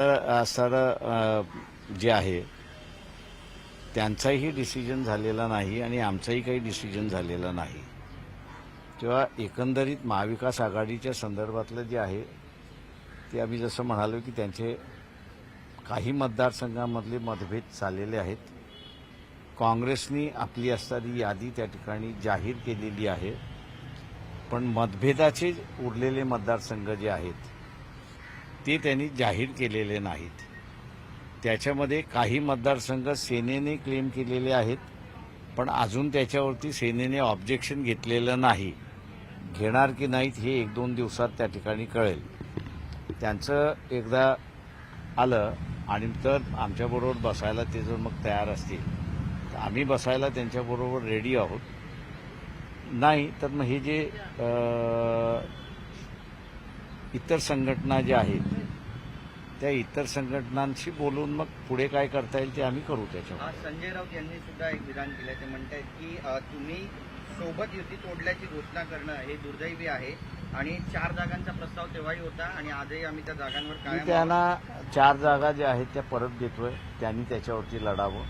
Sir जे आहे त्यांचाही डिसिजन झालेला नाही आणि आमचाही काही डिसिजन झालेला नाही. तेव्हा एकंदरीत महाविकास आघाडीच्या संदर्भातलं जे आहे ते आम्ही जसं म्हणालो की त्यांचे काही मतदारसंघामधले मतभेद चाललेले आहेत. काँग्रेसनी आपली असणारी यादी त्या ठिकाणी जाहीर केलेली आहे, पण मतभेदाचे उरलेले मतदारसंघ जे आहेत ते त्यांनी जाहीर केलेले नाहीत. त्याच्यामध्ये काही मतदारसंघ सेनेने क्लेम केलेले आहेत, पण अजून त्याच्यावरती सेनेने ऑब्जेक्शन घेतलेलं नाही. घेणार की नाहीत हे 1-2 दिवसात त्या ठिकाणी कळेल. त्यांचं एकदा आलं आणि तर आमच्याबरोबर बसायला ते जर मग तयार असतील तर आम्ही बसायला त्यांच्याबरोबर रेडी आहोत. नाही तर मग हे जे इतर संघटना ज्या आहेत त्या इतर संघटनांशी बोलून मग पुढे काय करता येईल ते आम्ही करू. त्याच्यावर संजय राऊत यांनी सुद्धा एक विधान केलं. ते म्हणतात की तुम्ही सोबत युती तोडल्याची घोषणा करणं हे दुर्दैवी आहे आणि 4 जागांचा प्रस्ताव तेव्हाही होता आणि आजही आम्ही त्या जागांवर मी त्यांना 4 जागा ज्या आहेत त्या परत देतोय. त्यांनी त्याच्यावरती लढावं.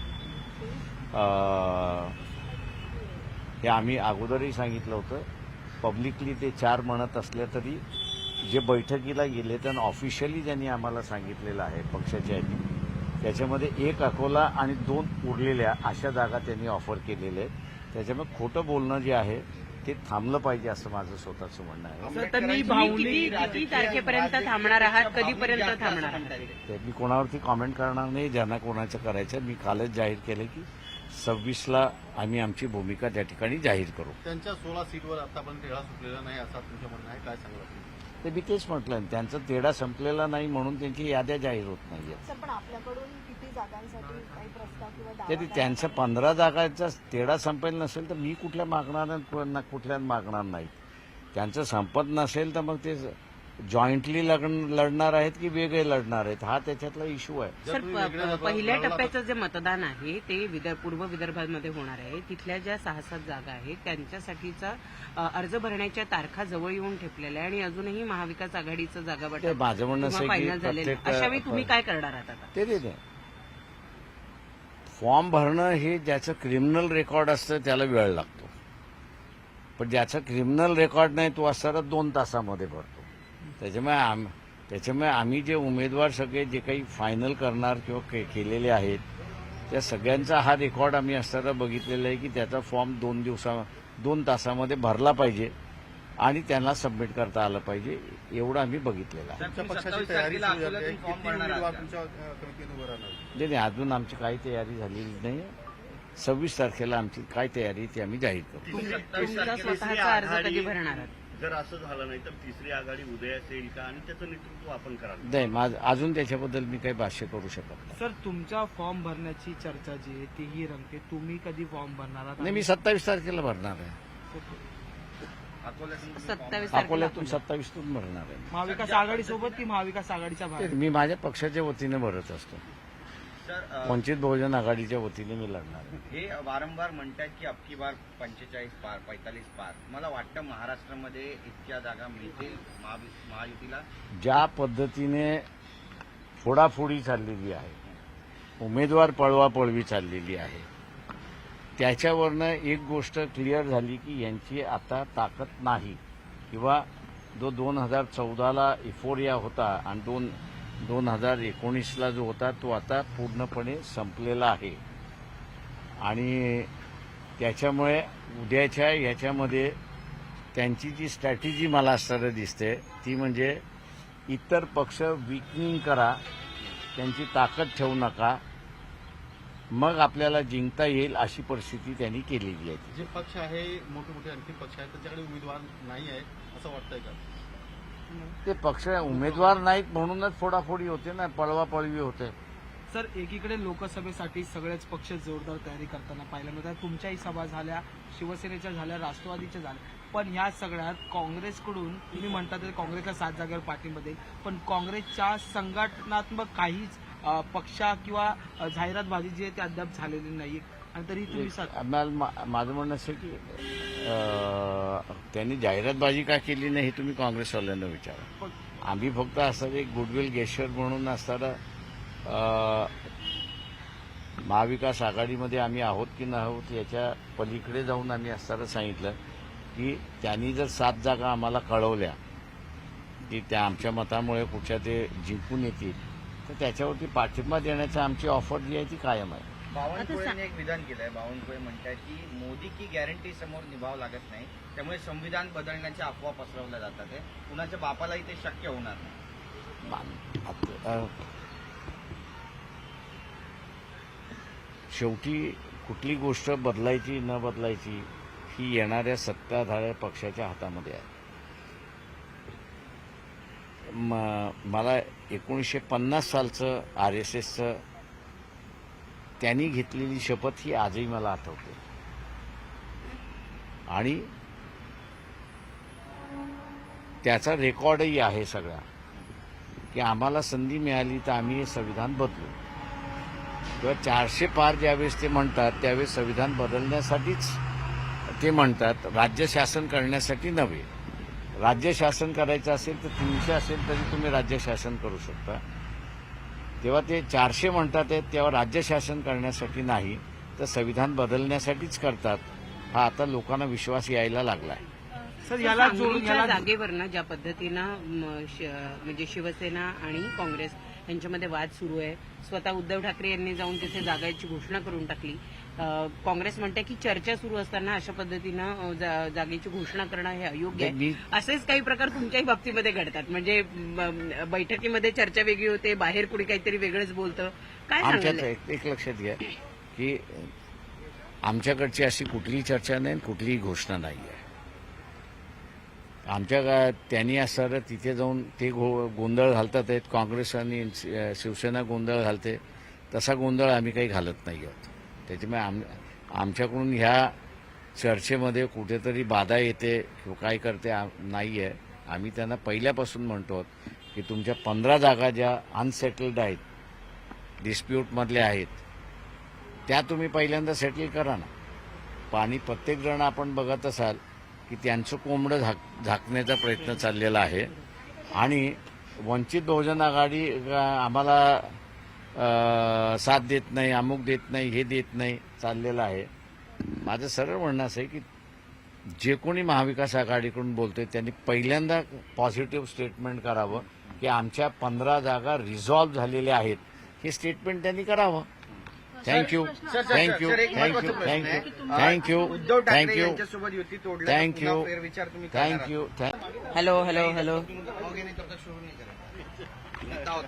हे आम्ही अगोदरही सांगितलं होतं. पब्लिकली ते 4 म्हणत असले तरी जे बैठकीला गेले त्यांना ऑफिशियली ज्यांनी आम्हाला सांगितलेलं आहे पक्षाच्या यांनी, त्याच्यामध्ये 1 अकोला आणि 2 उरलेल्या अशा जागा त्यांनी ऑफर केलेल्या आहेत. त्याच्यामुळे खोटं बोलणं जे आहे ते थांबलं पाहिजे असं माझं स्वतःचं म्हणणं आहे. किती तारखेपर्यंत थांबणार आहात, कधीपर्यंत थांबणार आहात? मी कोणावरती कॉमेंट करणार नाही. ज्यांना कोणाचं करायचं मी कालच जाहीर केलं की 26ला आम्ही आमची भूमिका त्या ठिकाणी जाहीर करू. त्यांच्या 16 सीटवर आतापर्यंत तेढा सुटलेला नाही असा तुमचं म्हणणं आहे, काय सांगणार? ते मी तेच म्हटलं, त्यांचा तेढा संपलेला नाही म्हणून त्यांची याद्या जाहीर होत नाहीये. पण आपल्याकडून किती जागांसाठी काही प्रस्ताव किंवा ते त्यांच्या 15 जागांचा तेढा संपेल नसेल तर मी कुठल्या मागणार कुठल्या मागणार नाहीत. त्यांचं संपत नसेल तर मग ते जॉईंटली लढणार आहेत की वेगळे लढणार आहेत हा त्याच्यातला इश्यू आहे. सर, पहिल्या टप्प्याचं जे मतदान आहे ते पूर्व विदर्भामध्ये होणार आहे. तिथल्या ज्या 6-7 जागा आहेत त्यांच्यासाठीचा अर्ज भरण्याच्या तारखा जवळ येऊन ठेपलेल्या आहे आणि अजूनही महाविकास आघाडीचं जागा माझं म्हणणं असं फायनल झालेलं. अशा वेळी तुम्ही काय करणार आहात आता? ते फॉर्म भरणं हे ज्याचं क्रिमिनल रेकॉर्ड असतं त्याला वेळ लागतो, पण ज्याचा क्रिमिनल रेकॉर्ड नाही तो असताना 2 तासामध्ये भरतो. त्याच्यामुळे आम्ही जे उमेदवार सगळे जे काही फायनल करणार किंवा केलेले आहेत त्या सगळ्यांचा हा रेकॉर्ड आम्ही असताना बघितलेला आहे की त्याचा फॉर्म 2 तासामध्ये भरला पाहिजे आणि त्यांना सबमिट करता आलं पाहिजे, एवढं आम्ही बघितलेलं आहे. नाही, अजून आमची काही तयारी झालेली नाही. 26 तारखेला आमची काय तयारी ती आम्ही जाहीर करू. तुमचा स्वतःचा अर्ज कधी भरणार आहात? जर असं झालं नाही तर तिसरी आघाडी उदयास येईल का आणि त्याचं नेतृत्व आपण कराल? नाही, अजून त्याच्याबद्दल मी काही भाष्य करू शकत नाही. सर, तुमच्या फॉर्म भरण्याची चर्चा जी आहे तीही रंगते. तुम्ही कधी फॉर्म भरणार आहात? नाही, मी 27 तारखेला भरणार आहे. 27 अकोल्यातून 27तून भरणार आहे. महाविकास आघाडी सोबत की महाविकास आघाडीच्या बाहेर? मी माझ्या पक्षाच्या वतीने भरत असतो. वंचित बहुजन आघाडीच्या वतीने मी लढणार आहे. हे वारंवार म्हणतात की अबकी बार 45 पार 45 पार. मला वाटतं महाराष्ट्रामध्ये इतक्या जागा मिळतील महायुतीला. ज्या पद्धतीने फोडाफोडी चाललेली आहे, उमेदवार पळवापळवी चाललेली आहे, त्याच्यावरनं एक गोष्ट क्लिअर झाली की यांची आता ताकद नाही, किंवा जो 2014ला इफोरिया होता आणि 2019ला जो होता तो आता पूर्णपणे संपलेला आहे. आणि त्याच्यामुळे उद्याच्या याच्यामध्ये त्यांची जी स्ट्रॅटेजी मला असताना दिसते ती म्हणजे इतर पक्ष विकनिंग करा, त्यांची ताकद ठेवू नका, मग आपल्याला जिंकता येईल अशी परिस्थिती त्यांनी केलेली आहे. जे पक्ष आहे मोठे मोठे आणखी पक्ष आहेत त्यांच्याकडे उमेदवार नाही आहे असं वाटतंय का? ते पक्ष उमेदवार नाहीत म्हणूनच फोडाफोडी होते ना, पळवापळवी होते. सर, एकीकडे लोकसभेसाठी सगळेच पक्ष जोरदार तयारी करताना पाहायला मिळतात. तुमच्याही सभा झाल्या, शिवसेनेच्या झाल्या, राष्ट्रवादीच्या झाल्या, पण या सगळ्यात काँग्रेसकडून तुम्ही म्हणता तर काँग्रेसला 7 जागेवर पाठिंबा देईल, पण काँग्रेसच्या संघटनात्मक काहीच पक्षा किंवा जाहिरातबाजी जी आहे ती अद्याप झालेली नाही आणि तरी तुम्ही माझं म्हणणं असं की त्यांनी जाहिरातबाजी का केली नाही हे तुम्ही काँग्रेसवाल्यांना विचारा. आम्ही फक्त असं एक गुडविल गेस्चर म्हणून असताना महाविकास आघाडीमध्ये आम्ही आहोत की न आहोत याच्या पलीकडे जाऊन आम्ही असताना सांगितलं की त्यांनी जर 7 जागा आम्हाला कळवल्या की त्या आमच्या मतामुळे कुठच्या ते जिंकून येतील तर त्याच्यावरती पाठिंबा देण्याची आमची ऑफर जी आहे ती कायम आहे. बावनकुळेने एक विधान केलंय. बावनकुळे म्हणतात की मोदी की गॅरंटी समोर निभाव लागत नाही, त्यामुळे संविधान बदलण्याच्या अफवा पसरवल्या जातात. कुणाच्या बापालाही ते शक्य होणार नाही. शेवटी कुठली गोष्ट बदलायची न बदलायची ही येणाऱ्या सत्ताधाऱ्या पक्षाच्या हातामध्ये आहे. मला 1950 सालचं RSSचं त्यांनी घेतलेली शपथ ही आजही मला आठवते आणि त्याचा रेकॉर्डही आहे सगळा की आम्हाला संधी मिळाली तर आम्ही हे संविधान बदलू. किंवा 400 पार ज्यावेळेस ते म्हणतात त्यावेळेस संविधान बदलण्यासाठीच ते म्हणतात, राज्य शासन करण्यासाठी नव्हे. राज्य शासन करायचं असेल तर 300 असेल तरी तुम्ही राज्य शासन करू शकता. तेव्हा ते 400 म्हणतात आहेत तेव्हा राज्य शासन करण्यासाठी नाही तर संविधान बदलण्यासाठीच करतात. हा आता लोकांना विश्वास यायला लागलाय. सर याला जोडून सांगलीच्या जागेवरनं ज्या पद्धतीनं म्हणजे शिवसेना आणि काँग्रेस यांच्यामध्ये वाद सुरू आहे, स्वतः उद्धव ठाकरे यांनी जाऊन तिथे जागाची घोषणा करून टाकली. काँग्रेस म्हणते की चर्चा सुरू असताना अशा पद्धतीनं जागेची घोषणा करणं हे अयोग्य आहे. असेच काही प्रकार तुमच्याही बाबतीमध्ये घडतात, म्हणजे बैठकीमध्ये चर्चा वेगळी होते, बाहेर कुणी काहीतरी वेगळंच बोलतं. काय आमच्यात सांगाल? एक लक्षात घ्या की आमच्याकडची अशी कुठलीही चर्चा नाही कुठलीही घोषणा नाही आहे. आमच्या त्यांनी असं तिथे जाऊन ते गोंधळ घालतात आहेत, काँग्रेस आणि शिवसेना गोंधळ घालते, तसा गोंधळ आम्ही काही घालत नाही आहोत. त्याच्यामुळे आमच्याकडून ह्या चर्चेमध्ये कुठेतरी बाधा येते किंवा काय करते नाही आहे. आम्ही त्यांना पहिल्यापासून म्हणतो की तुमच्या 15 जागा ज्या अनसेटल्ड आहेत, डिस्प्यूटमधल्या आहेत, त्या तुम्ही पहिल्यांदा सेटल करा ना. पाणी प्रत्येकजण आपण बघत असाल की त्यांचं कोंबडं झाकण्याचा प्रयत्न चाललेला आहे आणि वंचित बहुजन आघाडी आम्हाला साथ देत नाही, अमुक देत नाही, हे देत नाही चाललेलं आहे. माझं सरळ म्हणणं असं आहे की जे कोणी महाविकास आघाडीकडून बोलतोय त्यांनी पहिल्यांदा पॉझिटिव्ह स्टेटमेंट करावं की आमच्या 15 जागा रिझॉल्व्ह झालेल्या आहेत, हे स्टेटमेंट त्यांनी करावं. Thank you thank you thank you thank you thank you Uddhav Thackeray thank you यांच्यासोबत युती तोडल्याचा थँक्यू पुन्हा फेरविचार तुम्ही करणार आहात? थँक्यू हॅलो हॅलो हॅलो होगे नहीं तब तक शुरू नहीं करेंगे. नेता होत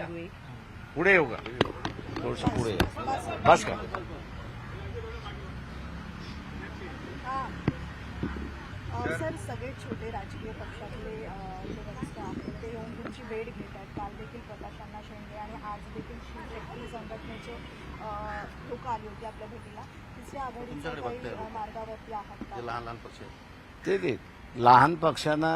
नाही. पुढे येऊ का थोडस पुढे या. बस का सर, सगळे छोटे राजकीय पक्षातले जे वरिष्ठ आहेत ते येऊन तुमची भेट घेत आहेत. काल देखील प्रकाश अण्णा शेंडे आणि आज देखील शिवशक्ती संघटनेचे लोक आली होती आपल्या भेटीला. तिसऱ्या आघाडीच्या काही मार्गावरती आहात का? लहान लहान पक्ष आहेत. ते लहान पक्षांना